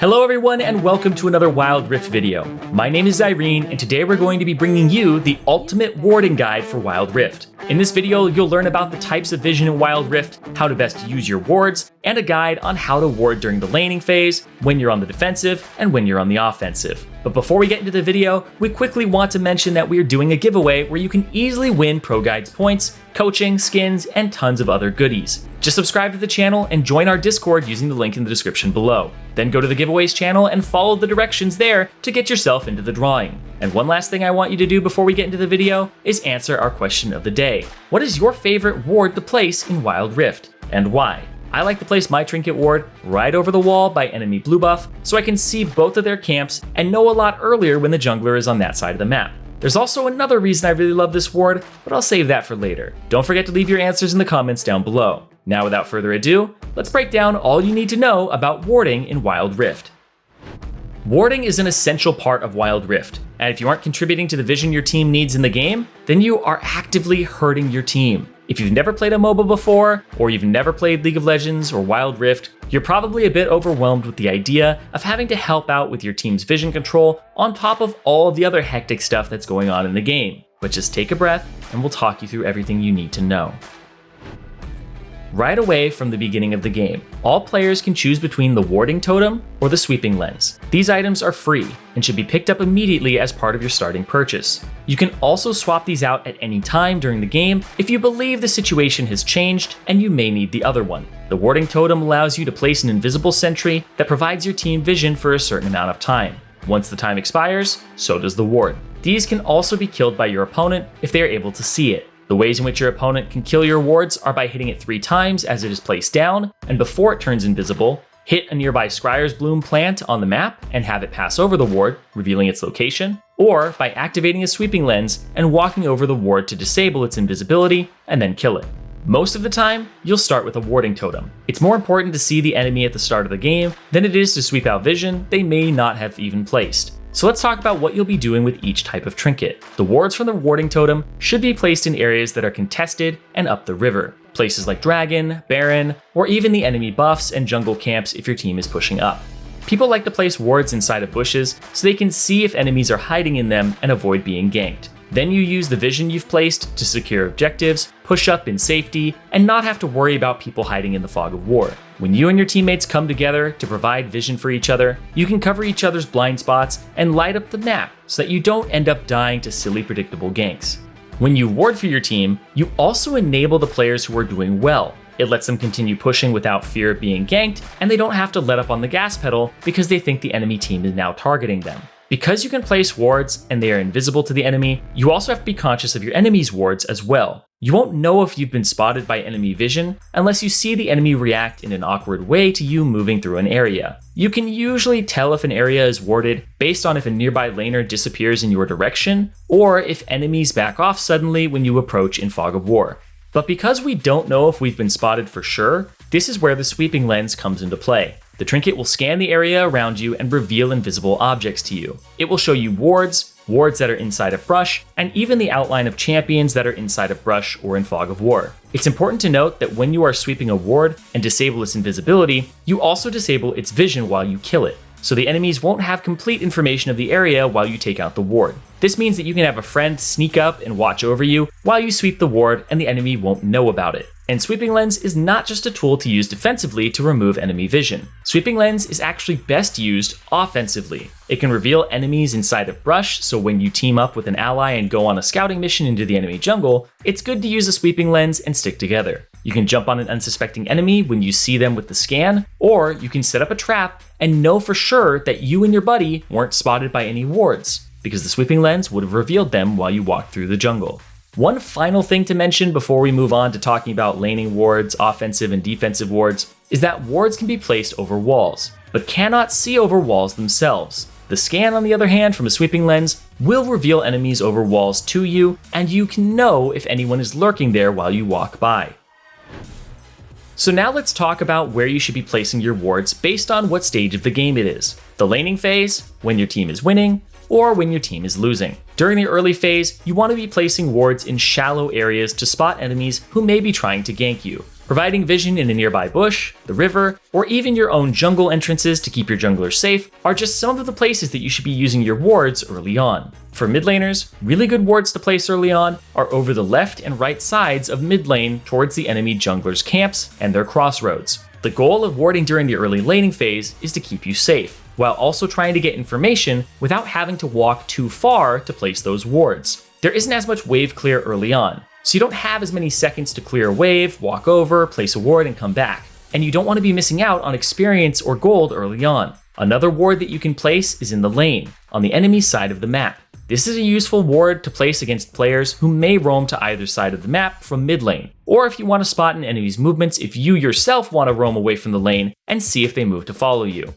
Hello everyone and welcome to another Wild Rift video. My name is Irene and today we're going to be bringing you the ultimate warding guide for Wild Rift. In this video, you'll learn about the types of vision in Wild Rift, how to best use your wards, and a guide on how to ward during the laning phase, when you're on the defensive, and when you're on the offensive. But before we get into the video, we quickly want to mention that we are doing a giveaway where you can easily win ProGuides points, coaching, skins, and tons of other goodies. Just subscribe to the channel and join our Discord using the link in the description below. Then go to the giveaways channel and follow the directions there to get yourself into the drawing. And one last thing I want you to do before we get into the video is answer our question of the day. What is your favorite ward to place in Wild Rift, and why? I like to place my trinket ward right over the wall by enemy blue buff so I can see both of their camps and know a lot earlier when the jungler is on that side of the map. There's also another reason I really love this ward, but I'll save that for later. Don't forget to leave your answers in the comments down below. Now without further ado, let's break down all you need to know about warding in Wild Rift. Warding is an essential part of Wild Rift, and if you aren't contributing to the vision your team needs in the game, then you are actively hurting your team. If you've never played a MOBA before, or you've never played League of Legends or Wild Rift, you're probably a bit overwhelmed with the idea of having to help out with your team's vision control on top of all of the other hectic stuff that's going on in the game. But just take a breath and we'll talk you through everything you need to know. Right away from the beginning of the game, all players can choose between the warding totem or the sweeping lens. These items are free and should be picked up immediately as part of your starting purchase. You can also swap these out at any time during the game if you believe the situation has changed and you may need the other one. The warding totem allows you to place an invisible sentry that provides your team vision for a certain amount of time. Once the time expires, so does the ward. These can also be killed by your opponent if they are able to see it. The ways in which your opponent can kill your wards are by hitting it 3 times as it is placed down, and before it turns invisible, hit a nearby Scryer's Bloom plant on the map and have it pass over the ward, revealing its location, or by activating a sweeping lens and walking over the ward to disable its invisibility and then kill it. Most of the time, you'll start with a warding totem. It's more important to see the enemy at the start of the game than it is to sweep out vision they may not have even placed. So let's talk about what you'll be doing with each type of trinket. The wards from the warding totem should be placed in areas that are contested and up the river. Places like Dragon, Baron, or even the enemy buffs and jungle camps if your team is pushing up. People like to place wards inside of bushes so they can see if enemies are hiding in them and avoid being ganked. Then you use the vision you've placed to secure objectives, push up in safety, and not have to worry about people hiding in the fog of war. When you and your teammates come together to provide vision for each other, you can cover each other's blind spots and light up the map so that you don't end up dying to silly predictable ganks. When you ward for your team, you also enable the players who are doing well. It lets them continue pushing without fear of being ganked, and they don't have to let up on the gas pedal because they think the enemy team is now targeting them. Because you can place wards and they are invisible to the enemy, you also have to be conscious of your enemy's wards as well. You won't know if you've been spotted by enemy vision unless you see the enemy react in an awkward way to you moving through an area. You can usually tell if an area is warded based on if a nearby laner disappears in your direction, or if enemies back off suddenly when you approach in fog of war. But because we don't know if we've been spotted for sure, this is where the sweeping lens comes into play. The trinket will scan the area around you and reveal invisible objects to you. It will show you wards that are inside of brush, and even the outline of champions that are inside of brush or in fog of war. It's important to note that when you are sweeping a ward and disable its invisibility, you also disable its vision while you kill it, so the enemies won't have complete information of the area while you take out the ward. This means that you can have a friend sneak up and watch over you while you sweep the ward and the enemy won't know about it. And Sweeping Lens is not just a tool to use defensively to remove enemy vision. Sweeping Lens is actually best used offensively. It can reveal enemies inside of brush, so when you team up with an ally and go on a scouting mission into the enemy jungle, it's good to use a Sweeping Lens and stick together. You can jump on an unsuspecting enemy when you see them with the scan, or you can set up a trap and know for sure that you and your buddy weren't spotted by any wards, because the Sweeping Lens would have revealed them while you walked through the jungle. One final thing to mention before we move on to talking about laning wards, offensive and defensive wards, is that wards can be placed over walls, but cannot see over walls themselves. The scan, on the other hand, from a sweeping lens, will reveal enemies over walls to you, and you can know if anyone is lurking there while you walk by. So now let's talk about where you should be placing your wards based on what stage of the game it is. The laning phase, when your team is winning, or when your team is losing. During the early phase, you want to be placing wards in shallow areas to spot enemies who may be trying to gank you. Providing vision in a nearby bush, the river, or even your own jungle entrances to keep your junglers safe are just some of the places that you should be using your wards early on. For mid laners, really good wards to place early on are over the left and right sides of mid lane towards the enemy junglers' camps and their crossroads. The goal of warding during the early laning phase is to keep you safe, while also trying to get information without having to walk too far to place those wards. There isn't as much wave clear early on, so you don't have as many seconds to clear a wave, walk over, place a ward, and come back. And you don't want to be missing out on experience or gold early on. Another ward that you can place is in the lane, on the enemy side of the map. This is a useful ward to place against players who may roam to either side of the map from mid lane, or if you want to spot an enemy's movements if you yourself want to roam away from the lane and see if they move to follow you.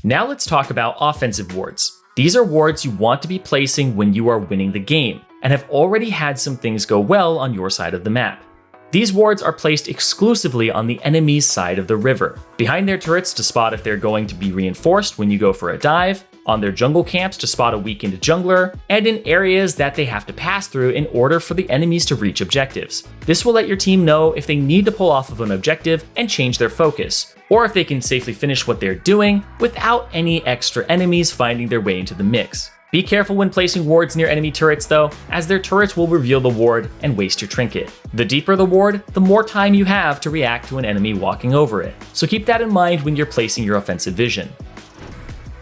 Now let's talk about offensive wards. These are wards you want to be placing when you are winning the game, and have already had some things go well on your side of the map. These wards are placed exclusively on the enemy's side of the river, behind their turrets to spot if they're going to be reinforced when you go for a dive, on their jungle camps to spot a weakened jungler, and in areas that they have to pass through in order for the enemies to reach objectives. This will let your team know if they need to pull off of an objective and change their focus, or if they can safely finish what they're doing without any extra enemies finding their way into the mix. Be careful when placing wards near enemy turrets though, as their turrets will reveal the ward and waste your trinket. The deeper the ward, the more time you have to react to an enemy walking over it, so keep that in mind when you're placing your offensive vision.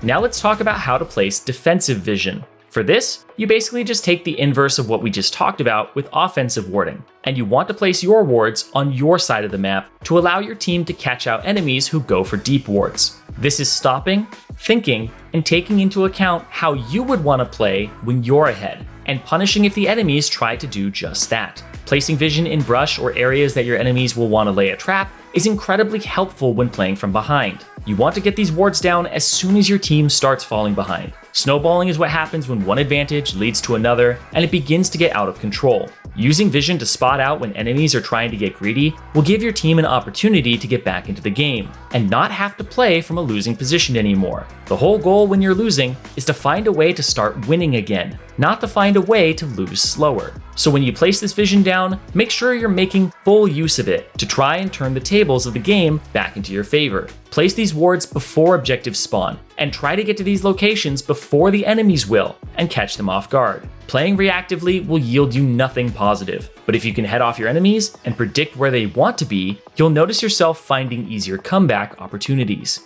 Now let's talk about how to place defensive vision. For this, you basically just take the inverse of what we just talked about with offensive warding, and you want to place your wards on your side of the map to allow your team to catch out enemies who go for deep wards. This is stopping, thinking, and taking into account how you would want to play when you're ahead, and punishing if the enemies try to do just that. Placing vision in brush or areas that your enemies will want to lay a trap is incredibly helpful when playing from behind. You want to get these wards down as soon as your team starts falling behind. Snowballing is what happens when one advantage leads to another and it begins to get out of control. Using vision to spot out when enemies are trying to get greedy will give your team an opportunity to get back into the game and not have to play from a losing position anymore. The whole goal when you're losing is to find a way to start winning again, not to find a way to lose slower. So when you place this vision down, make sure you're making full use of it to try and turn the tables of the game back into your favor. Place these wards before objectives spawn, and try to get to these locations before the enemies will, and catch them off guard. Playing reactively will yield you nothing positive, but if you can head off your enemies and predict where they want to be, you'll notice yourself finding easier comeback opportunities.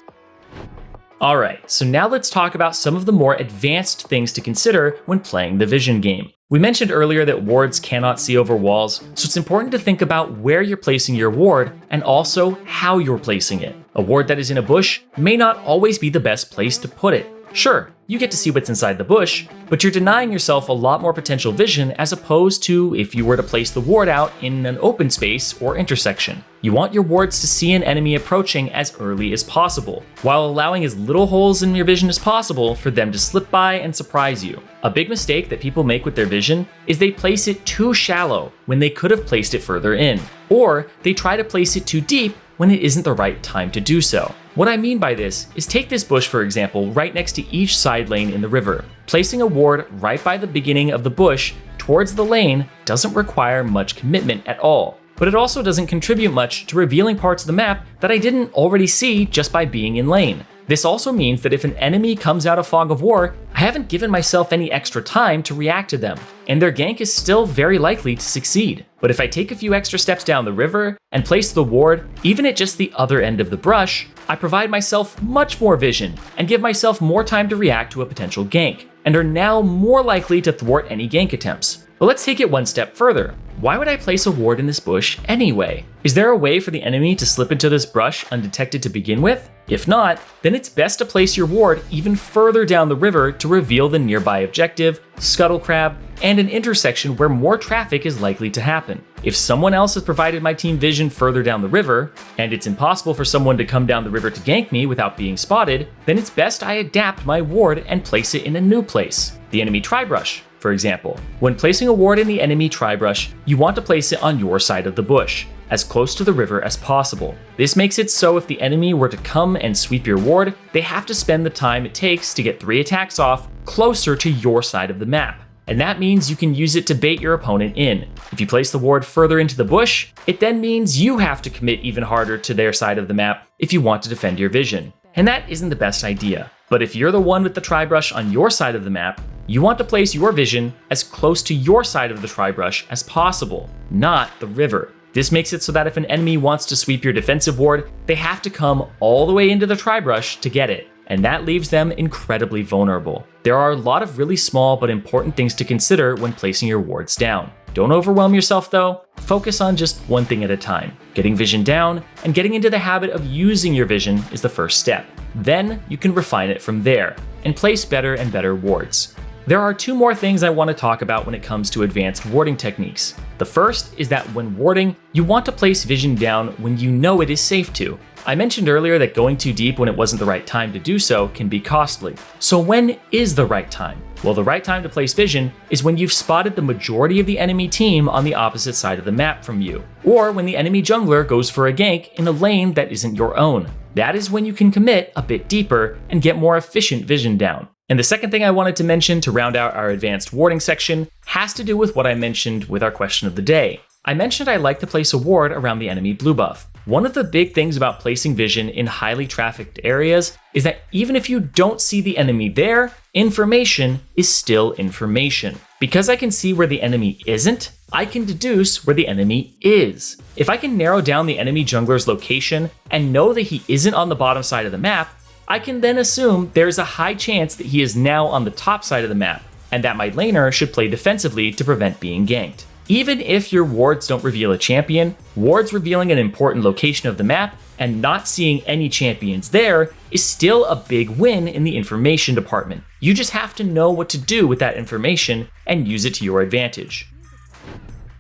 Alright, so now let's talk about some of the more advanced things to consider when playing the vision game. We mentioned earlier that wards cannot see over walls, so it's important to think about where you're placing your ward and also how you're placing it. A ward that is in a bush may not always be the best place to put it. Sure, you get to see what's inside the bush, but you're denying yourself a lot more potential vision as opposed to if you were to place the ward out in an open space or intersection. You want your wards to see an enemy approaching as early as possible, while allowing as little holes in your vision as possible for them to slip by and surprise you. A big mistake that people make with their vision is they place it too shallow when they could have placed it further in, or they try to place it too deep when it isn't the right time to do so. What I mean by this is take this bush for example right next to each side lane in the river. Placing a ward right by the beginning of the bush towards the lane doesn't require much commitment at all, but it also doesn't contribute much to revealing parts of the map that I didn't already see just by being in lane. This also means that if an enemy comes out of Fog of War, I haven't given myself any extra time to react to them, and their gank is still very likely to succeed. But if I take a few extra steps down the river and place the ward, even at just the other end of the brush, I provide myself much more vision and give myself more time to react to a potential gank, and are now more likely to thwart any gank attempts. But let's take it one step further. Why would I place a ward in this bush anyway? Is there a way for the enemy to slip into this brush undetected to begin with? If not, then it's best to place your ward even further down the river to reveal the nearby objective, scuttle crab, and an intersection where more traffic is likely to happen. If someone else has provided my team vision further down the river, and it's impossible for someone to come down the river to gank me without being spotted, then it's best I adapt my ward and place it in a new place. The enemy tri-brush, for example. When placing a ward in the enemy tri-brush, you want to place it on your side of the bush, as close to the river as possible. This makes it so if the enemy were to come and sweep your ward, they have to spend the time it takes to get 3 attacks off closer to your side of the map. and that means you can use it to bait your opponent in. If you place the ward further into the bush, it then means you have to commit even harder to their side of the map if you want to defend your vision. And that isn't the best idea. But if you're the one with the tri-brush on your side of the map, you want to place your vision as close to your side of the tri-brush as possible, not the river. This makes it so that if an enemy wants to sweep your defensive ward, they have to come all the way into the tri-brush to get it, and that leaves them incredibly vulnerable. There are a lot of really small but important things to consider when placing your wards down. Don't overwhelm yourself though, focus on just one thing at a time. Getting vision down and getting into the habit of using your vision is the first step. Then you can refine it from there and place better and better wards. There are two more things I want to talk about when it comes to advanced warding techniques. The first is that when warding, you want to place vision down when you know it is safe to. I mentioned earlier that going too deep when it wasn't the right time to do so can be costly. So when is the right time? Well, the right time to place vision is when you've spotted the majority of the enemy team on the opposite side of the map from you, or when the enemy jungler goes for a gank in a lane that isn't your own. That is when you can commit a bit deeper and get more efficient vision down. And the second thing I wanted to mention to round out our advanced warding section has to do with what I mentioned with our question of the day. I mentioned I like to place a ward around the enemy blue buff. One of the big things about placing vision in highly trafficked areas is that even if you don't see the enemy there, information is still information. Because I can see where the enemy isn't, I can deduce where the enemy is. If I can narrow down the enemy jungler's location and know that he isn't on the bottom side of the map, I can then assume there's a high chance that he is now on the top side of the map, and that my laner should play defensively to prevent being ganked. Even if your wards don't reveal a champion, wards revealing an important location of the map and not seeing any champions there is still a big win in the information department. You just have to know what to do with that information and use it to your advantage.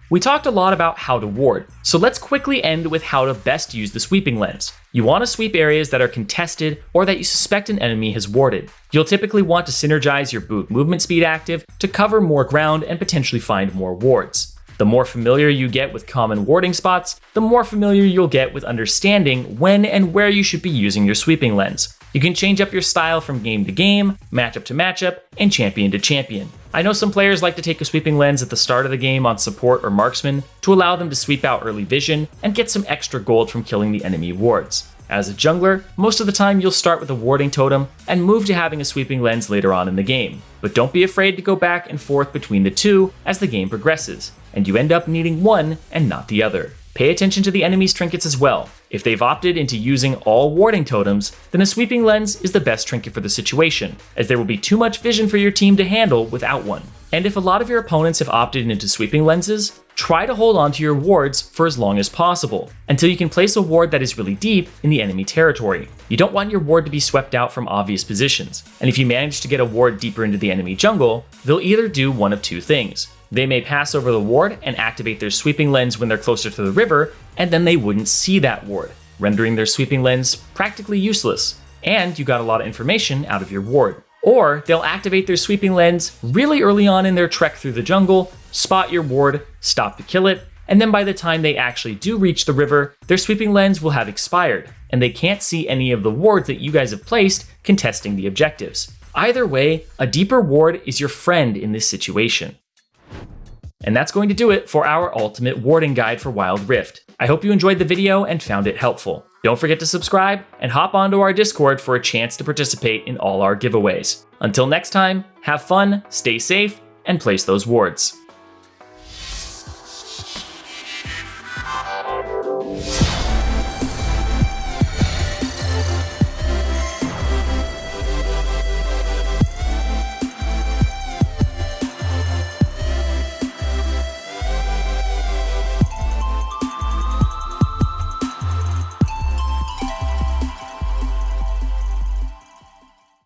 We talked a lot about how to ward, so let's quickly end with how to best use the sweeping lens. You want to sweep areas that are contested or that you suspect an enemy has warded. You'll typically want to synergize your boot movement speed active to cover more ground and potentially find more wards. The more familiar you get with common warding spots, the more familiar you'll get with understanding when and where you should be using your sweeping lens. You can change up your style from game to game, matchup to matchup, and champion to champion. I know some players like to take a sweeping lens at the start of the game on support or marksman to allow them to sweep out early vision and get some extra gold from killing the enemy wards. As a jungler, most of the time you'll start with a warding totem and move to having a sweeping lens later on in the game. But don't be afraid to go back and forth between the two as the game progresses, and you end up needing one and not the other. Pay attention to the enemy's trinkets as well. If they've opted into using all warding totems, then a sweeping lens is the best trinket for the situation, as there will be too much vision for your team to handle without one. And if a lot of your opponents have opted into sweeping lenses, try to hold on to your wards for as long as possible, until you can place a ward that is really deep in the enemy territory. You don't want your ward to be swept out from obvious positions, and if you manage to get a ward deeper into the enemy jungle, they'll either do one of two things. They may pass over the ward and activate their sweeping lens when they're closer to the river, and then they wouldn't see that ward, rendering their sweeping lens practically useless, and you got a lot of information out of your ward. Or they'll activate their sweeping lens really early on in their trek through the jungle, spot your ward, stop to kill it, and then by the time they actually do reach the river, their sweeping lens will have expired, and they can't see any of the wards that you guys have placed contesting the objectives. Either way, a deeper ward is your friend in this situation. And that's going to do it for our ultimate warding guide for Wild Rift. I hope you enjoyed the video and found it helpful. Don't forget to subscribe and hop onto our Discord for a chance to participate in all our giveaways. Until next time, have fun, stay safe, and place those wards.